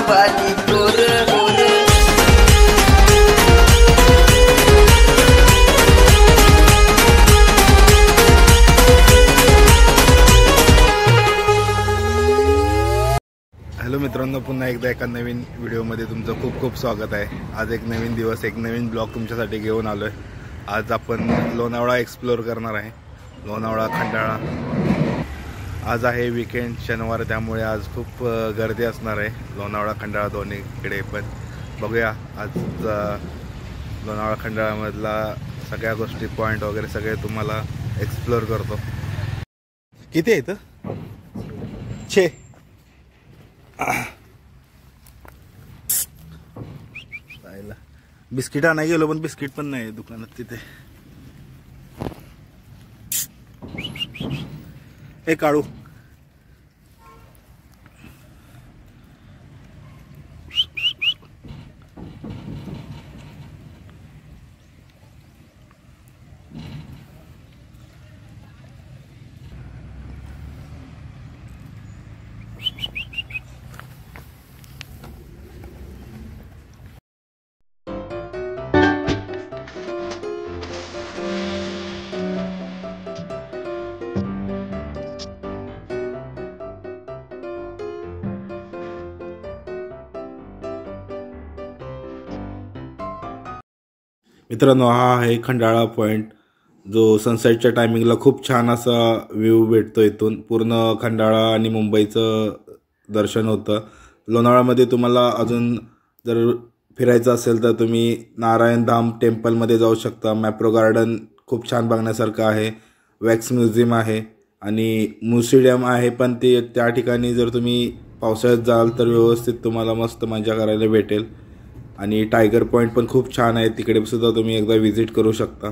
वाली गोर गोर। हॅलो मित्रांनो, पुन्हा एकदा एका नवीन व्हिडिओमध्ये तुमचं खूप खूप स्वागत आहे। आज एक नवीन दिवस, एक नवीन ब्लॉग तुमच्यासाठी घेऊन आलो आहे। आज आपण लोणावळा एक्सप्लोर करणार आहे, लोणावळा खंडाळा। आज आहे वीकेंड, शनिवार, त्यामुळे आज खूप गर्दी असणार आहे लोणावळा खंडाळा दोन्हीकडे। पण बघूया आज लोणावळा खंडाळामधला सगळ्या गोष्टी, पॉईंट वगैरे सगळे तुम्हाला एक्सप्लोर करतो। किती आहे इथं? 6 बिस्किट आणायला गेलो पण बिस्किट पण नाही दुकानात तिथे। एक काढू मित्रांनो, हा आहे खंडाळा पॉइंट, जो सनसेटच्या टायमिंगला खूप छान असा व्ह्यू भेटतो। इथून पूर्ण खंडाळा आणि मुंबईचं दर्शन होतं। लोणावळ्यामध्ये तुम्हाला अजून जर फिरायचं असेल तर तुम्ही नारायण धाम टेम्पलमध्ये जाऊ शकता। मॅप्रो गार्डन खूप छान बघण्यासारखं आहे, वॅक्स म्युझियम आहे आणि मुसी डॅम आहे। पण ते त्या ठिकाणी जर तुम्ही पावसाळ्यात जाल तर व्यवस्थित तुम्हाला मस्त मजा करायला भेटेल। आणि टायगर पॉइंट पण खूप छान आहे, तिकडे सुद्धा तुम्ही एकदा विजिट करू शकता।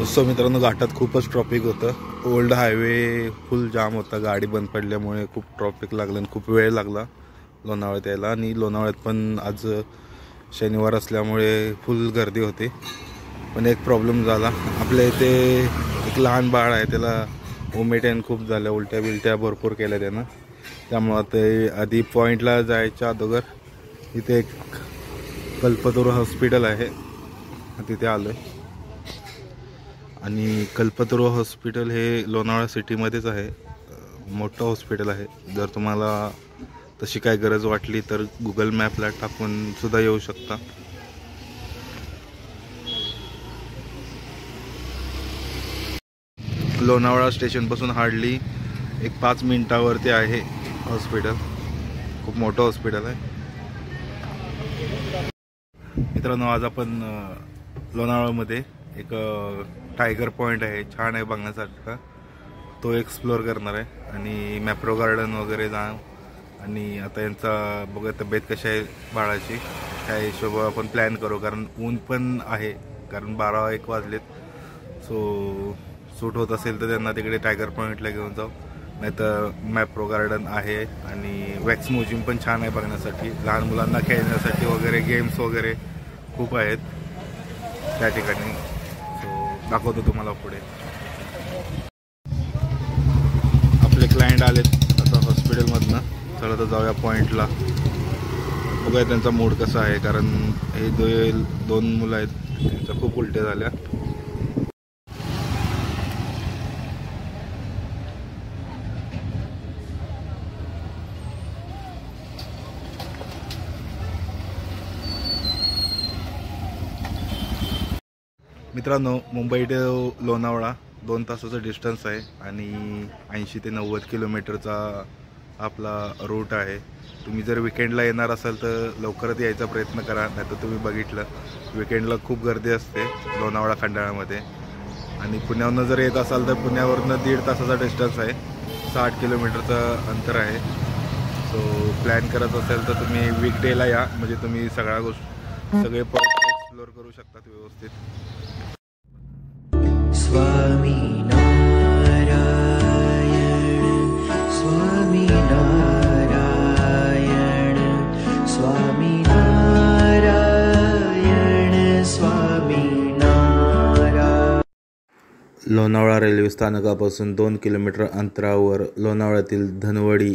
सो मित्रांनो, घाटात खूपच ट्रॉफिक होतं। ओल्ड हायवे फुल जाम होता, गाडी बंद पडल्यामुळे खूप ट्रॉफिक लागलं आणि खूप वेळ लागला लोणावळ्यात यायला। आणि लोणावळ्यात पण आज शनिवार असल्यामुळे फुल गर्दी होती। पण एक प्रॉब्लेम झाला, आपल्या इथे एक लहान बाळ आहे, त्याला वॉमिटिंग खूप झालं, उलट्या बिलट्या भरपूर केल्या त्यानं। त्यामुळं ते आधी पॉईंटला जायच्या अगोदर इथे एक कल्पतरू हॉस्पिटल आहे, तिथे आलो आहे। आणि कल्पतरू हॉस्पिटल हे लोणावळा सिटीमध्येच आहे, मोठं हॉस्पिटल आहे। जर तुम्हाला तशी काय गरज वाटली तर गुगल मॅपला टाकून सुद्धा येऊ शकता। लोणावळा स्टेशनपासून हार्डली एक 5 मिनिटावरती आहे हॉस्पिटल, खूप मोठं हॉस्पिटल आहे। मित्रांनो, आज आपण लोणावळ्यामध्ये एक टायगर पॉइंट आहे, छान आहे बघण्यासारखा, तो एक्सप्लोर करणार आहे। आणि मॅप्रो गार्डन वगैरे जाऊ आणि आता यांचा बघा तब्येत कशी आहे बाळाची, त्या हिशोबा आपण प्लॅन करू, कारण ऊन पण आहे, कारण 12-1 वाजलेत। सो सूट होत असेल तर त्यांना तिकडे टायगर पॉईंटला घेऊन जाऊ, नाहीतर मॅप्रो गार्डन आहे। आणि वॅक्स म्युझियम पण छान आहे बघण्यासाठी, लहान मुलांना खेळण्यासाठी वगैरे गेम्स वगैरे खूप आहेत त्या ठिकाणी। सो दाखवतो तुम्हाला पुढे। आपले क्लायंट आलेत आता हॉस्पिटलमधनं, चला तर जाऊया पॉईंटला, बघूया त्यांचा मूड कसा आहे, कारण हे 2 मुलं आहेत, त्यांच्या खूप उलट्या झाल्या। मित्रांनो, मुंबई ते लोणावळा 2 तासाचं डिस्टन्स आहे आणि 80 ते 90 किलोमीटरचा आपला रूट आहे। तुम्ही जर विकेंडला येणार असाल तर लवकरच यायचा प्रयत्न करा, नाही तर तुम्ही बघितलं विकेंडला खूप गर्दी असते लोणावळा खंडाळामध्ये। आणि पुण्यावरून जर येत असाल तर पुण्यावरून 1.5 तासाचा डिस्टन्स आहे, 60 किलोमीटरचं अंतर आहे। सो प्लॅन करत असेल तर तुम्ही वीकडेला या, म्हणजे तुम्ही सगळे पॉईंट एक्सप्लोर करू शकतात व्यवस्थित। स्वामी नारायण स्वामी नारायण स्वामी नारायण स्वामी नारायण। लोणावळा रेल्वे स्थानकापासून 2 किलोमीटर अंतरावर लोणावळ्यातील धनवडी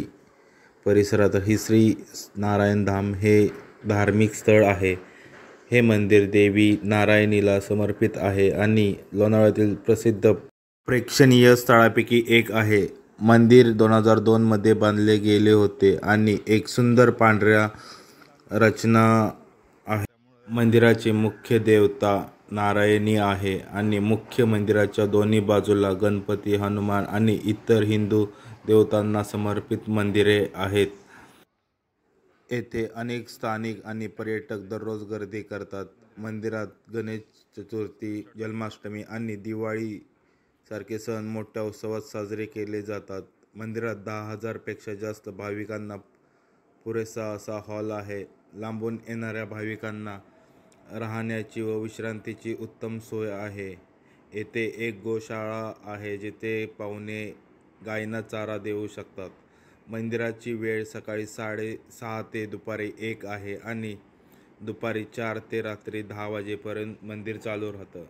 परिसरात ही श्री नारायण धाम हे धार्मिक स्थळ आहे. हे मंदिर देवी नारायणीला समर्पित आहे आणि लोणावळ्यातील प्रसिद्ध प्रेक्षणीय स्थळांपैकी एक आहे. मंदिर 2002 मध्ये बांधले गेले होते आणि एक सुंदर पांढऱ्या रचना आहे. मंदिराची मुख्य देवता नारायणी आहे आणि मुख्य मंदिराच्या दोन्ही बाजूला गणपती, हनुमान आणि इतर हिंदू देवतांना समर्पित मंदिरे आहेत. येथे अनेक स्थानिक आणि पर्यटक दररोज गर्दी करतात. मंदिरात गणेश चतुर्थी, जन्माष्टमी आणि दिवाळी सारखे सण मोठ्या उत्सवात साजरे केले जातात. मंदिरात 10,000 पेक्षा जास्त भाविकांना पुरेसा असा हॉल आहे. लांबून येणाऱ्या भाविकांना राहण्याची व विश्रांतीची उत्तम सोय आहे. येथे एक गोशाळा आहे जिथे पाहुणे गायींना चारा देऊ शकतात. मंदिराची वेळ सकाळी 6:30 ते दुपारी 1 आहे आणि दुपारी 4 ते रात्री 10 वाजेपर्यंत मंदिर चालू राहतं.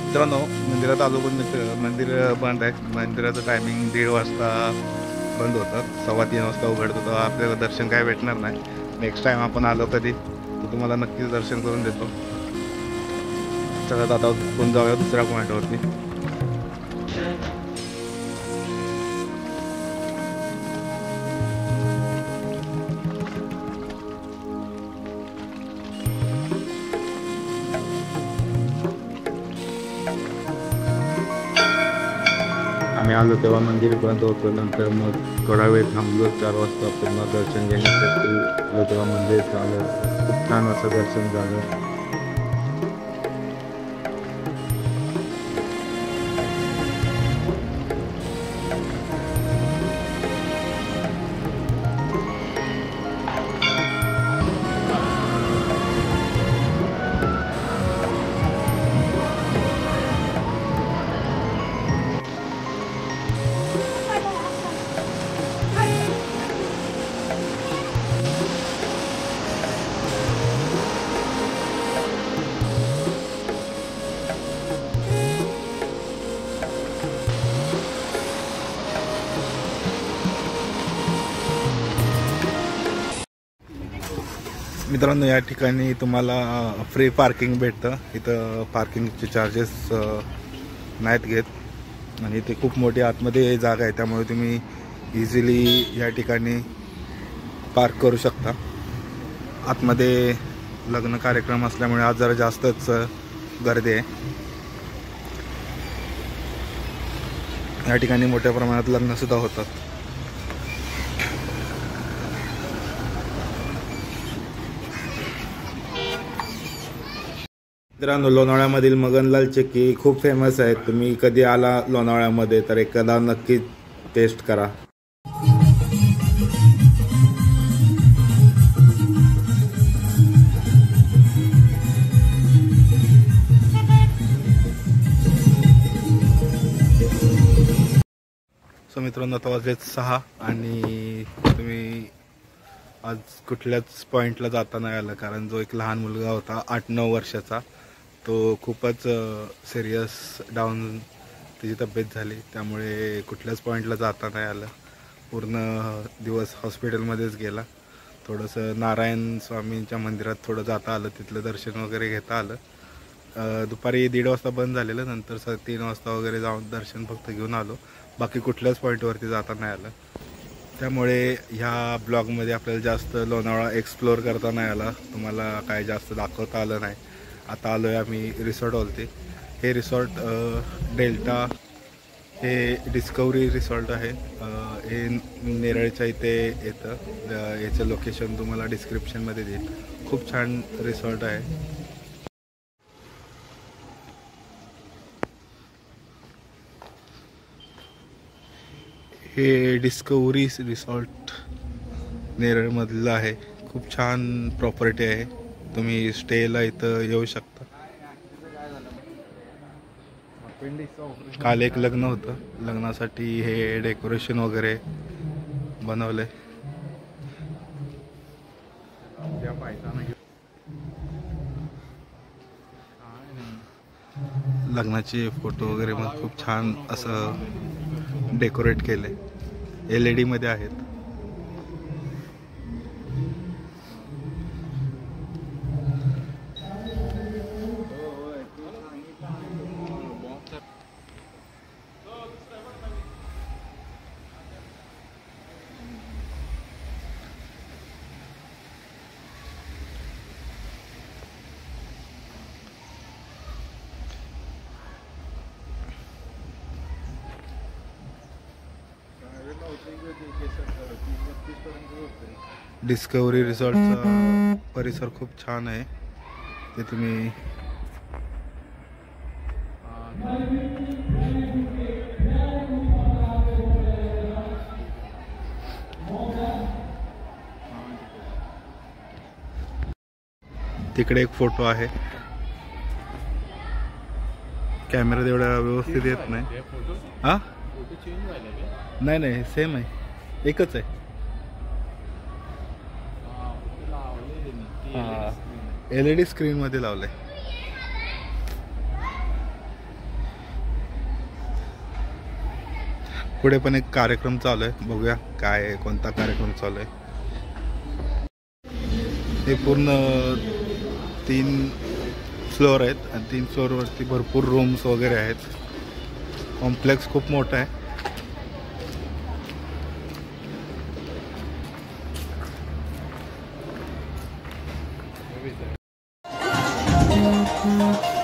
मित्रांनो, मंदिरात आलो पण मंदिर बंद आहे. मंदिराचं टायमिंग 1:30 वाजता बंद होतं, 2:15 वाजता उघडतं. तर आपल्याला दर्शन काय भेटणार नाही. नेक्स्ट टाईम आपण आलो कधी तर तुम्हाला नक्कीच दर्शन करून देतो. चला आता आपण जाऊया दुसऱ्या पॉईंटवरती. आम्ही आलो तेव्हा मंदिर बंद होतं. नंतर मग थोडा वेळ थांबलो. 4 वाजता पुन्हा दर्शन घेण्यासाठी आलो तेव्हा मंदिर झालं. खूप छान असं दर्शन झालं. मित्रांनो, या ठिकाणी तुम्हाला फ्री पार्किंग भेटतं. इथं पार्किंगचे चार्जेस नाहीत घेत आणि इथे खूप मोठी आतमध्ये जागा आहे, त्यामुळे तुम्ही इझिली या ठिकाणी पार्क करू शकता. आतमध्ये लग्न कार्यक्रम असल्यामुळे आज जरा जास्तच गर्दी आहे. या ठिकाणी मोठ्या प्रमाणात लग्नसुद्धा होतात. मित्रांनो, लोणावळ्यामधील मगनलाल चिक्की खूप फेमस आहे. तुम्ही कधी आला लोणावळ्यामध्ये तर एकदा नक्की टेस्ट करा. सो मित्रांनो, आता वाजलेत 6 आणि तुम्ही आज कुठल्याच पॉईंटला जाता नाही आलं, कारण जो एक लहान मुलगा होता 8-9 वर्षाचा, तो खूपच सिरियस डाऊन त्याची तब्येत झाली. त्यामुळे कुठल्याच पॉईंटला जाता नाही आलं. पूर्ण दिवस हॉस्पिटलमध्येच गेला. थोडंसं नारायण स्वामींच्या मंदिरात थोडं जाता आलं, तिथलं दर्शन वगैरे घेता आलं. दुपारी 1:30 वाजता बंद झालेलं. नंतर 3 वाजता वगैरे जाऊन दर्शन फक्त घेऊन आलो. बाकी कुठल्याच पॉईंटवरती जाता नाही आलं. त्यामुळे ह्या ब्लॉगमध्ये आपल्याला जास्त लोणावळा एक्सप्लोअर करता नाही आला. तुम्हाला काय जास्त दाखवता आलं नाही. आता आलो आहे आम्ही रिसॉर्टवरती. हे रिसॉर्ट डेल्टा हे डिस्कवरी रिसॉर्ट आहे. हे नेरळच्या इथे येतं. याचं लोकेशन तुम्हाला डिस्क्रिप्शनमध्ये देईल. खूप छान रिसॉर्ट आहे. हे डिस्कवरी रिसॉर्ट नेरळमधलं आहे. खूप छान प्रॉपर्टी आहे. तुम्ही स्टेला इथं येऊ शकता. काल एक लग्न होतं, लग्नासाठी हे डेकोरेशन वगैरे बनवलंय. लग्नाचे फोटो वगैरे मग खूप छान असं डेकोरेट केले. LED मध्ये आहेत. डिस्कवरी रिसॉर्टचा परिसर खूप छान आहे. ते तुम्ही तिकडे एक फोटो आहे. कॅमेरा एवढा व्यवस्थित येत नाही. हा नाही सेम आहे, एकच आहे. LED स्क्रीन मध्ये लावलंय. पुढे पण एक कार्यक्रम चालू आहे, बघूया काय आहे, कोणता कार्यक्रम चालू आहे. हे पूर्ण 3 फ्लोअर आहेत आणि 3 फ्लोअरवरती भरपूर रूम्स वगैरे आहेत. कॉम्प्लेक्स खूप मोठा आहे. Thank you.